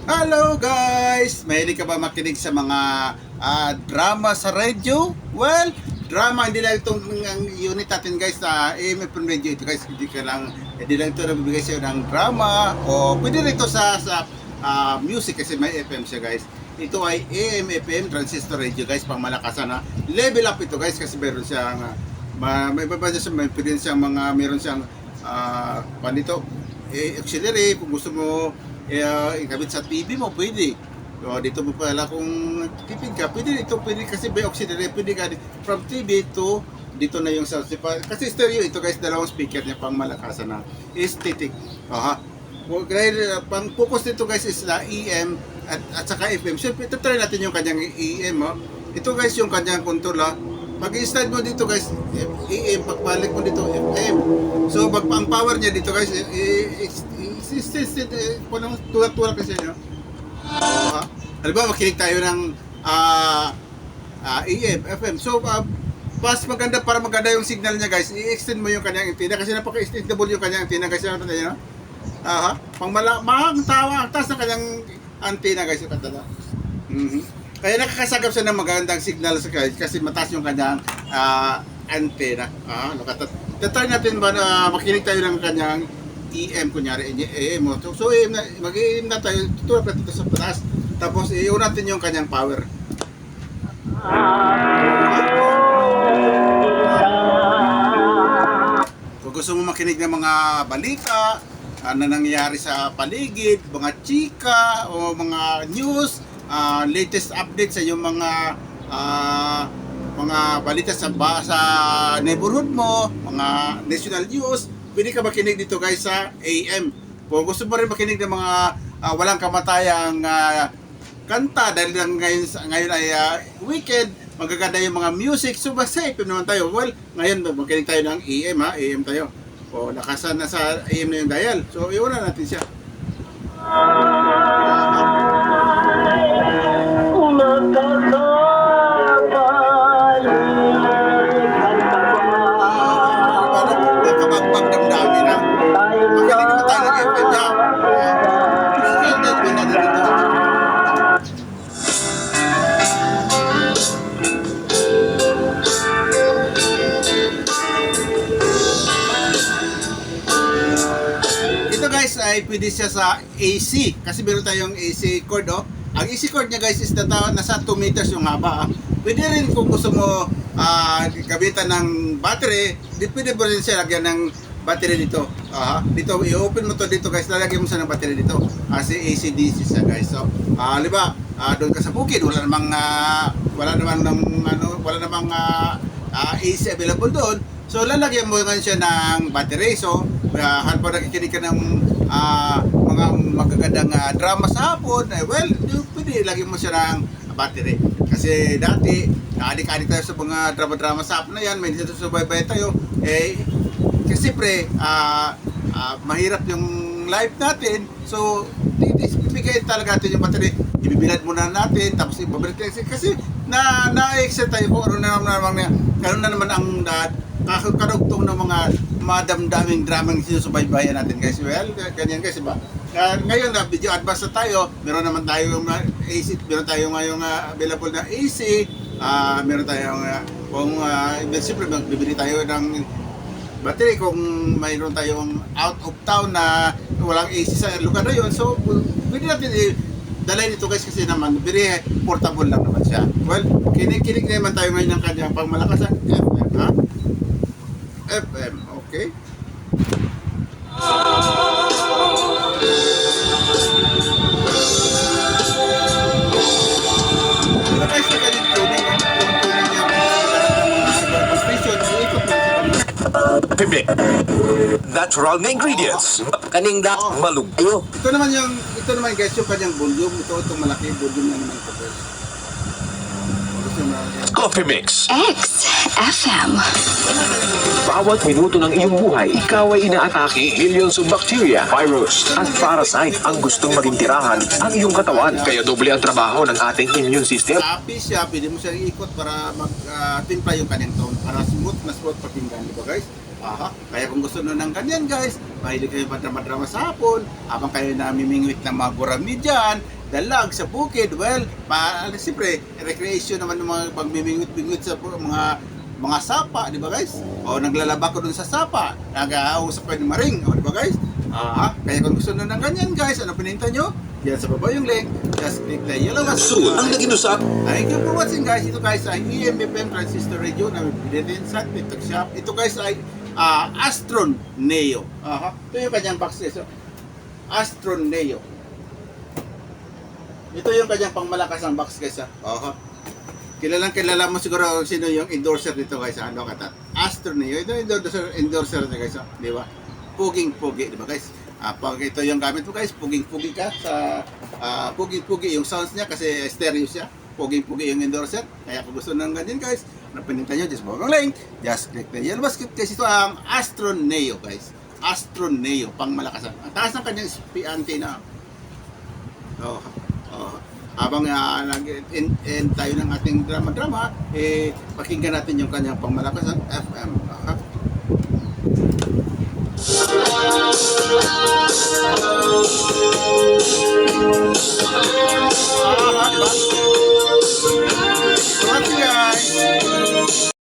Hello guys! Mahilig ka ba makinig sa mga drama sa radio? Well, drama hindi lang itong ang unit natin guys sa AM/FM radio ito guys. Hindi lang ito nabibigay sa'yo ng drama o pwede rin ito sa music kasi may FM siya guys. Ito ay AM/FM transistor radio guys, pang malakasan na. Level up ito guys kasi meron siyang may iba siya, pwede siyang meron siyang panito auxiliary kung gusto mo ikabit sa TV mo, pwede. So, dito mo pala kung tipid ka, pwede kasi may auxiliary, pwede ka from TV to dito na yung sound. Kasi stereo ito guys, dalawang speaker niya pang malakasan na aesthetic. Well, pang focus nito guys is na EM at saka FM. Siyempre, try natin yung kanyang EM. Ito guys yung kanyang control. Pag i-slide mo dito guys, EM, pagbalik mo dito, FM. So, ang power niya dito guys, tulad kasi nyo. Halimbawa, makinig tayo ng AM, FM. So, mas maganda para maganda yung signal niya guys, i-extend mo yung kanyang antenna kasi napaka-extendable yung kanyang antenna guys. Ano tayo, no? Pang ang taas ng kanyang antenna guys, yung kanta. Kaya nakakasagap siya ng magandang signal sa guys kasi mataas yung kanyang antenna. Tatry natin ba na makinig tayo ng kanyang EM, kunyari AM. So AM na, mag-AM na tayo, tutulak natin ito sa taas. Tapos i-on natin yung kanyang power. Kung gusto mo makinig ng mga balita na nangyayari sa paligid, mga chika o mga news, latest update sa yung mga balita sa neighborhood mo, mga national news, pwede ka makinig dito guys sa AM. Kung gusto mo rin makinig ng mga walang kamatayang kanta dahil lang ngayon ay weekend, magaganda yung mga music, so safe naman tayo. Well, ngayon makinig tayo ng AM AM tayo. O nakasan na sa AM na yung dial. So iwanan natin siya. Ay pwede siya sa AC kasi meron tayong AC cord. Ang AC cord niya guys is nasa 2 meters yung haba. Pwede rin kung gusto mo gamitan ng battery, pwede mo rin siya lagyan ng battery dito. Dito i-open mo to dito guys, lalagyan mo siya ng battery dito kasi AC/DC siya guys. So halimbawa doon ka sa bukid, wala namang AC available doon. So lalagyan mo ngayon siya ng battery. So habang nakikinig ka ng mga magagandang drama sa hapon, well, pwede lagyan mo siya ng battery. Kasi dati, naadik-adik tayo sa mga drama-drama sa hapon na yan, may dito subaybay tayo. Kasi mahirap yung life natin. So, ibigay talaga natin yung battery. Ibibilad muna natin, tapos ibabalik natin. Kasi na-excite tayo kung ano na naman ang kakadugtong ng mga madamdaming dramang sinusubaybayan natin guys. Well, ganyan guys, diba? Ngayon na video advance na tayo, meron naman tayong AC, meron tayong ngayong available na AC, meron tayong siyempre bibili tayo ng battery kung mayroon tayong out of town na walang AC sa lugar na yun. So, pwede natin dalhin ito guys kasi naman very portable lang naman siya. Well, kinig naman tayo ngayon ng kanyang pangmalakasan FM, FM, okay? Ito guys, na ganyan tuning niya station, iikot mo siya. Pibik. Natural na ingredients. Kaning black Malug. ayo. Ito naman guys, yung kanyang volume. Itong malaki volume na naman ito guys. Coffee Mix. XFM. Bawat minuto ng iyong buhay, ikaw ay inaatake. Millions of bacteria, virus, at parasite ang gustong maging tirahan ang iyong katawan. Kaya doble ang trabaho ng ating immune system. Happy siya, pwede mo siya iikot para mag-timpla yung kanyang tone. Para smooth pakinggan, di ba guys? Kaya kung gusto nyo ng ganyan guys, mahilig kayo madrama-drama sa hapon, habang kayo namimingwit ng mga gurami dyan, dalag sa bukid. Well, siyempre, recreation naman ng mga pagmimingwit-bingwit sa mga sapa, di ba guys? O naglalaba ko dun sa sapa, nag-ausap kayo ng maring, o di ba guys? Kaya kung gusto na ng ganyan guys, ano pininta nyo? Yan sa baba yung link, just click the yellow button. Ang naginusap. Thank you for watching guys. Ito guys ay EMFM Transistor Radio na pinili sa TikTok shop. Ito guys ay Astron Neo. Ito yung kanyang box guys. Astron Neo. Ito yung kanyang pangmalakas ang box guys. Kilala mo siguro sino yung endorser dito guys. Ano kata? Astron Neo. Ito yung endorser nito guys. Di ba? Puging-pugi, di ba guys? Pag ito yung gamit mo guys, puging-pugi ka sa puging-pugi yung sounds niya kasi stereo siya. Puging-pugi yung endorser. Kaya kung gusto ng ganyan guys, napinintan nyo, just follow ang link. Just click the yellow basket guys. Ito ang Astron Neo guys. Astron Neo, pang malakasan. Ang taas ng kanyang antenna. Habang nag-end tayo ng ating drama-drama, pakinggan natin yung kanyang pangmalakasan FM.